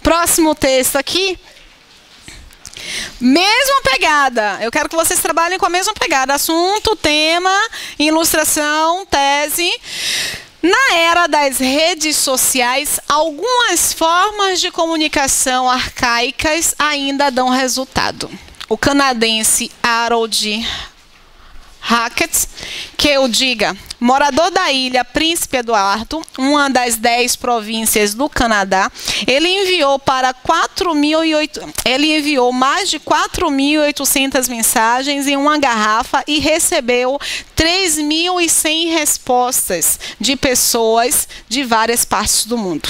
Próximo texto aqui. Mesma pegada. Eu quero que vocês trabalhem com a mesma pegada. Assunto, tema, ilustração, tese. Na era das redes sociais, algumas formas de comunicação arcaicas ainda dão resultado. O canadense Harold Hackett, que eu diga, morador da ilha Príncipe Eduardo, uma das 10 províncias do Canadá, ele enviou mais de 4.800 mensagens em uma garrafa e recebeu 3.100 respostas de pessoas de várias partes do mundo.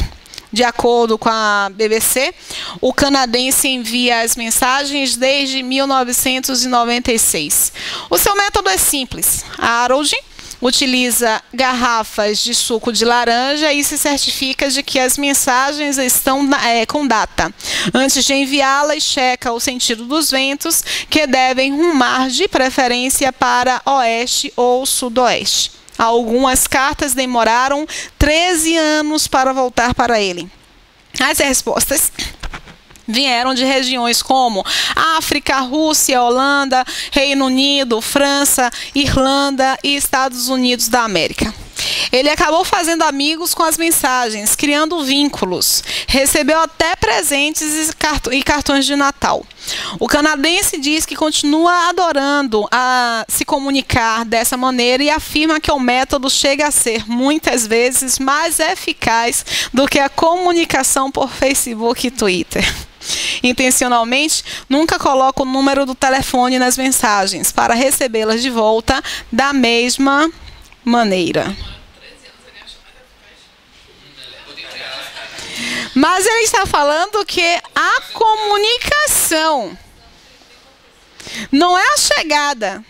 De acordo com a BBC, o canadense envia as mensagens desde 1996. O seu método é simples. Harold utiliza garrafas de suco de laranja e se certifica de que as mensagens estão com data. Antes de enviá-las, checa o sentido dos ventos, que devem rumar de preferência para oeste ou sudoeste. Algumas cartas demoraram 13 anos para voltar para ele. As respostas vieram de regiões como África, Rússia, Holanda, Reino Unido, França, Irlanda e Estados Unidos da América. Ele acabou fazendo amigos com as mensagens, criando vínculos. Recebeu até presentes e cartões de Natal. O canadense diz que continua adorando a se comunicar dessa maneira e afirma que o método chega a ser, muitas vezes, mais eficaz do que a comunicação por Facebook e Twitter. Intencionalmente, nunca coloca o número do telefone nas mensagens para recebê-las de volta da mesma maneira. Mas ele está falando que a comunicação não é a chegada.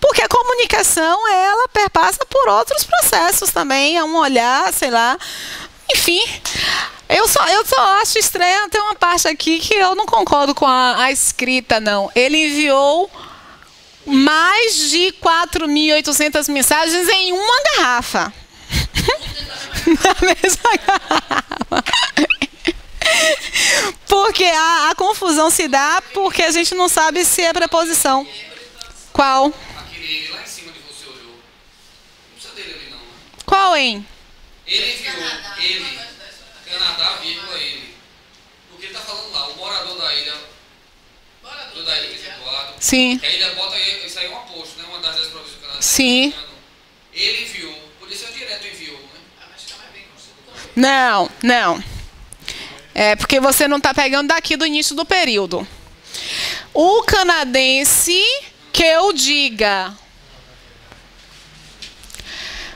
Porque a comunicação, ela perpassa por outros processos também, é um olhar, sei lá, enfim. Eu só acho estranho, tem uma parte aqui que eu não concordo com a escrita, não. Ele enviou mais de 4.800 mensagens em uma garrafa. Na mesma garrafa. Porque a confusão se dá porque a gente não sabe se é preposição. Qual? Aquele lá em cima de você olhou. Não precisa dele ali não, né? Qual, hein? Ele enviou, Canadá, vírgula, ele. Porque ele está falando lá, o morador da ilha, Príncipe Eduardo. Sim. Que a ilha bota, isso aí é um aposto, né? Uma das 10 províncias do Canadá. Sim. Ele enviou, podia ser direto enviou, né? Não, não. É porque você não está pegando daqui do início do período. O canadense, que eu diga,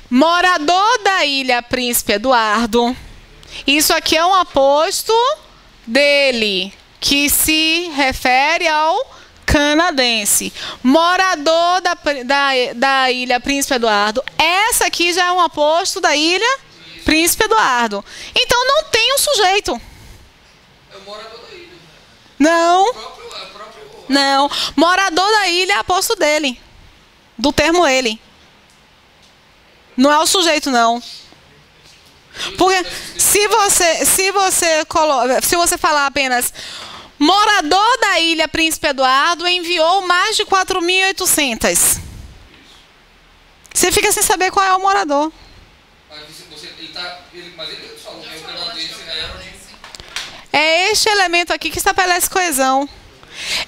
morador da ilha Príncipe Eduardo, isso aqui é um aposto dele, que se refere ao canadense. Morador da ilha Príncipe Eduardo. Essa aqui já é um aposto da ilha Príncipe Eduardo. Então não tem um sujeito. É o morador da ilha. Não. É o próprio... Não. Morador da ilha é aposto dele. Do termo ele. Não é o sujeito, não. Porque se você falar apenas morador da ilha Príncipe Eduardo enviou mais de 4.800. Você fica sem saber qual é o morador. Mas ele falou que é o canadense, É este elemento aqui que estabelece coesão.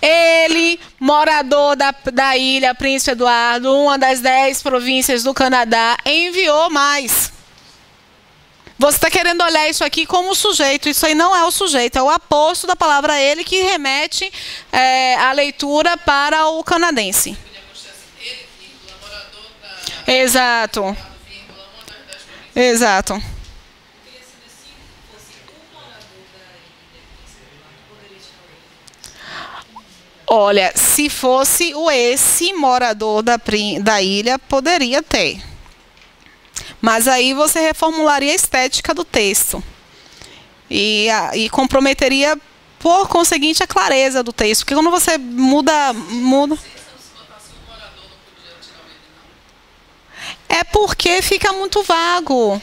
Ele, morador da ilha Príncipe Eduardo, uma das 10 províncias do Canadá, enviou mais. Você está querendo olhar isso aqui como sujeito. Isso aí não é o sujeito, é o aposto da palavra ele que remete a leitura para o canadense. Exato. Exato. Olha, se fosse esse morador da ilha, poderia ter. Mas aí você reformularia a estética do texto. E comprometeria, por conseguinte, a clareza do texto. Porque quando você muda... É porque fica muito vago.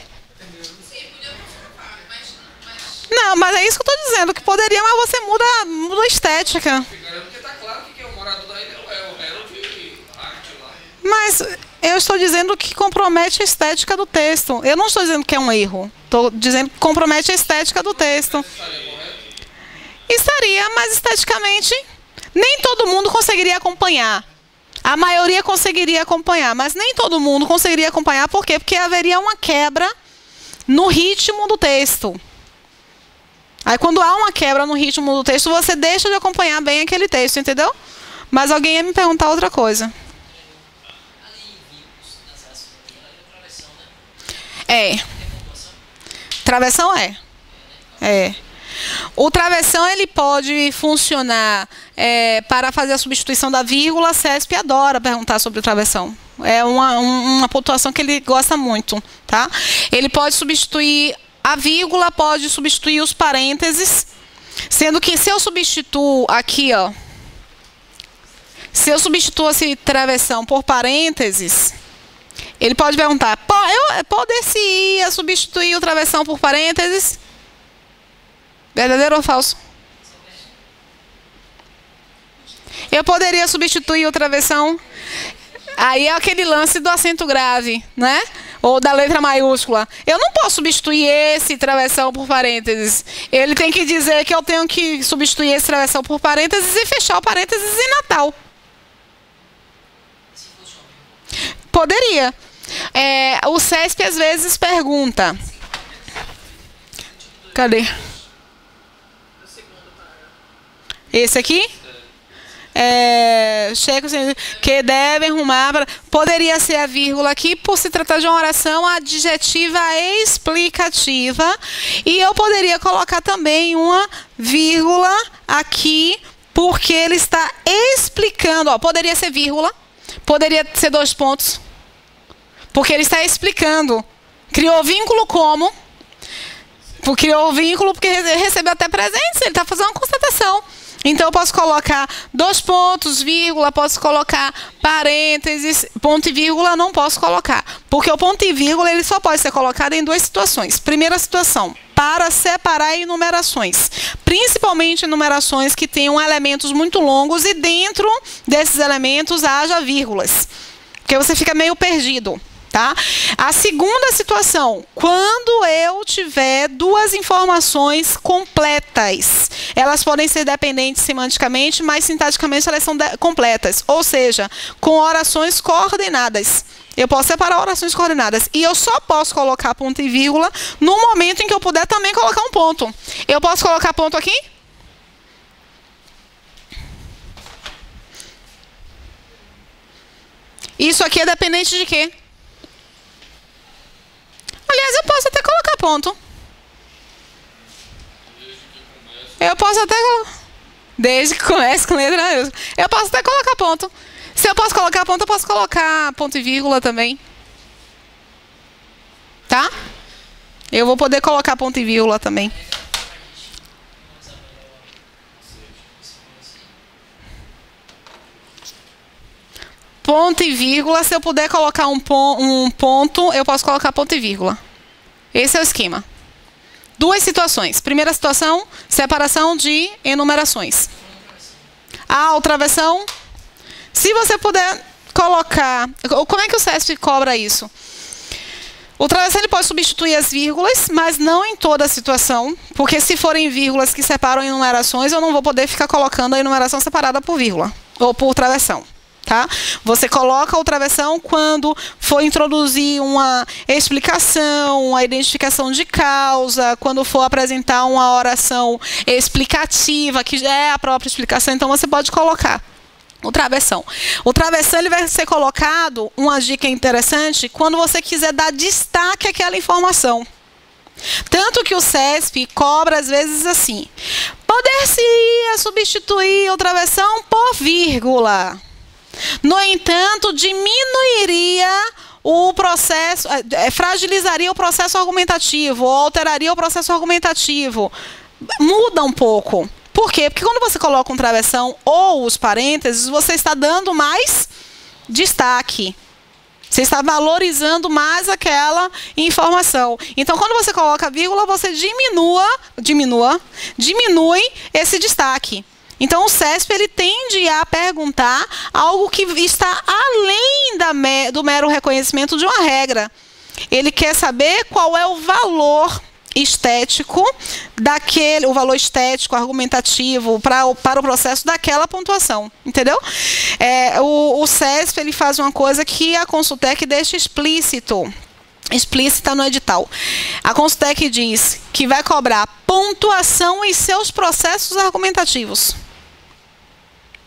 Não, mas é isso que eu estou dizendo, que poderia, mas você muda a estética. Porque tá claro que quem é o morador da ilha é o Harold Hart lá. Mas eu estou dizendo que compromete a estética do texto. Eu não estou dizendo que é um erro. Estou dizendo que compromete a estética do texto. Estaria correto? Estaria, mas esteticamente nem todo mundo conseguiria acompanhar. A maioria conseguiria acompanhar, mas nem todo mundo conseguiria acompanhar. Por quê? Porque haveria uma quebra no ritmo do texto. Aí, quando há uma quebra no ritmo do texto, você deixa de acompanhar bem aquele texto, entendeu? Mas alguém ia me perguntar outra coisa. É. Travessão é. É. O travessão ele pode funcionar para fazer a substituição da vírgula. CESP adora perguntar sobre o travessão. É uma pontuação que ele gosta muito, tá? Ele pode substituir a vírgula, pode substituir os parênteses, sendo que se eu substituo aqui, ó, se eu substituo esse travessão por parênteses, ele pode perguntar: poder-se-ia substituir o travessão por parênteses? Verdadeiro ou falso? Eu poderia substituir o travessão. Aí é aquele lance do acento grave, né? Ou da letra maiúscula. Eu não posso substituir esse travessão por parênteses. Ele tem que dizer que eu tenho que substituir esse travessão por parênteses e fechar o parênteses em Natal. Poderia. O CESP às vezes pergunta. Cadê? Esse aqui? Que devem arrumar para... Poderia ser a vírgula aqui por se tratar de uma oração adjetiva explicativa, e eu poderia colocar também uma vírgula aqui porque ele está explicando. Ó, poderia ser vírgula, poderia ser 2 pontos, porque ele está explicando. Criou vínculo como? Criou vínculo porque recebeu até presentes, ele está fazendo uma constatação. Então, eu posso colocar 2 pontos, vírgula, posso colocar parênteses, ponto e vírgula não posso colocar. Porque o ponto e vírgula ele só pode ser colocado em 2 situações. Primeira situação, para separar enumerações. Principalmente enumerações que tenham elementos muito longos e dentro desses elementos haja vírgulas. Porque você fica meio perdido. Tá? A segunda situação, quando eu tiver 2 informações completas. Elas podem ser dependentes semanticamente, mas sintaticamente elas são completas. Ou seja, com orações coordenadas. Eu posso separar orações coordenadas. E eu só posso colocar ponto e vírgula no momento em que eu puder também colocar um ponto. Eu posso colocar ponto aqui? Isso aqui é dependente de quê? Aliás, eu posso até colocar ponto. Eu posso até... Desde que comece com letra maiúscula. Eu posso até colocar ponto. Se eu posso colocar ponto, eu posso colocar ponto e vírgula também. Tá? Eu vou poder colocar ponto e vírgula também. Ponto e vírgula, se eu puder colocar um ponto, eu posso colocar ponto e vírgula. Esse é o esquema. 2 situações. Primeira situação, separação de enumerações. O travessão. Se você puder colocar... Como é que o CESP cobra isso? O travessão ele pode substituir as vírgulas, mas não em toda a situação, porque se forem vírgulas que separam enumerações, eu não vou poder ficar colocando a enumeração separada por vírgula, ou por travessão. Tá? Você coloca o travessão quando for introduzir uma explicação, uma identificação de causa, quando for apresentar uma oração explicativa, que já é a própria explicação, então você pode colocar o travessão. O travessão ele vai ser colocado, uma dica interessante, quando você quiser dar destaque àquela informação. Tanto que o CESP cobra às vezes assim: poder-se-ia substituir o travessão por vírgula. No entanto, diminuiria o processo, fragilizaria o processo argumentativo, ou alteraria o processo argumentativo. Muda um pouco. Por quê? Porque quando você coloca um travessão ou os parênteses, você está dando mais destaque. Você está valorizando mais aquela informação. Então, quando você coloca vírgula, você diminui esse destaque. Então, o CESP ele tende a perguntar algo que está além do mero reconhecimento de uma regra. Ele quer saber qual é o valor estético o valor estético, argumentativo para o processo daquela pontuação, entendeu? O CESP ele faz uma coisa que a Consultec deixa explícita no edital. A Consultec diz que vai cobrar pontuação em seus processos argumentativos.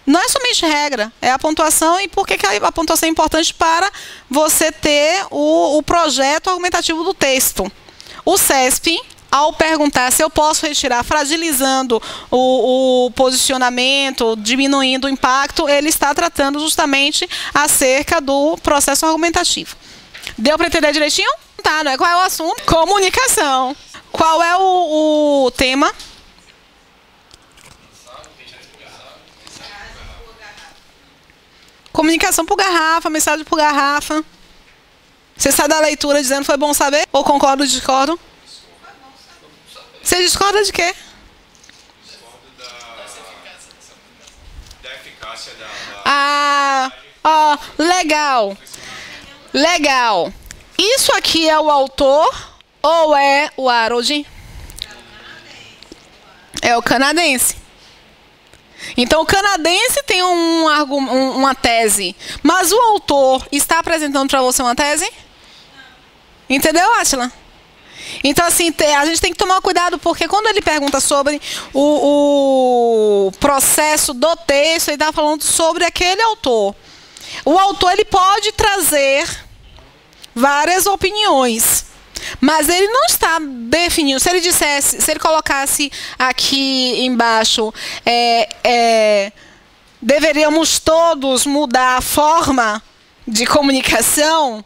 Não é somente regra, é a pontuação. E por que a pontuação é importante? Para você ter o projeto argumentativo do texto. O CESP, ao perguntar se eu posso retirar, fragilizando o posicionamento, diminuindo o impacto, ele está tratando justamente acerca do processo argumentativo. Deu para entender direitinho? Tá, não é? Qual é o assunto? Comunicação. Qual é o tema? Comunicação por garrafa, mensagem por garrafa. Você sai da leitura dizendo foi bom saber? Ou concordo ou discordo? Você discorda de quê? Discordo da eficácia da... Legal. Legal. Isso aqui é o autor ou é o Harold? É o canadense. Então, o canadense tem uma tese, mas o autor está apresentando para você uma tese? Entendeu, Átila? Então, assim, a gente tem que tomar cuidado, porque quando ele pergunta sobre o processo do texto, ele está falando sobre aquele autor. O autor ele pode trazer várias opiniões, mas ele não está definindo. Se ele colocasse aqui embaixo, deveríamos todos mudar a forma de comunicação,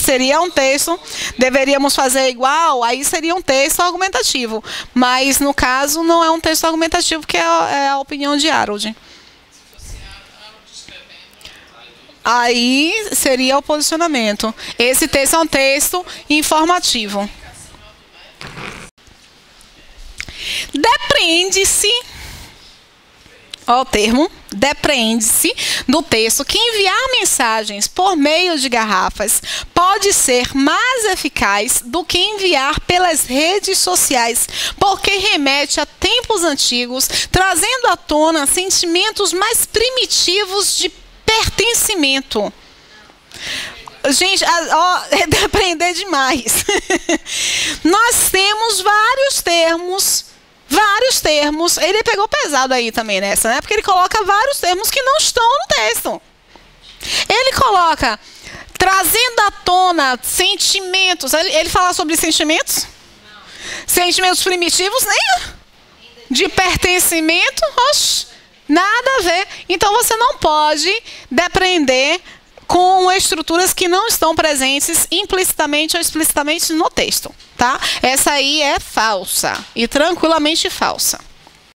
seria um texto, deveríamos fazer igual, aí seria um texto argumentativo. Mas, no caso, não é um texto argumentativo, que é a opinião de Harold. Aí seria o posicionamento. Esse texto é um texto informativo. Depreende-se, ó o termo, depreende-se do texto que enviar mensagens por meio de garrafas pode ser mais eficaz do que enviar pelas redes sociais, porque remete a tempos antigos, trazendo à tona sentimentos mais primitivos de pertencimento. Gente, depender demais. Nós temos vários termos. Ele pegou pesado aí também nessa, né? Porque ele coloca vários termos que não estão no texto. Ele coloca trazendo à tona sentimentos. Ele fala sobre sentimentos? Não. Sentimentos primitivos, nem de pertencimento. Oxe, nada a ver. Então você não pode depreender com estruturas que não estão presentes implicitamente ou explicitamente no texto, tá? Essa aí é falsa, e tranquilamente falsa.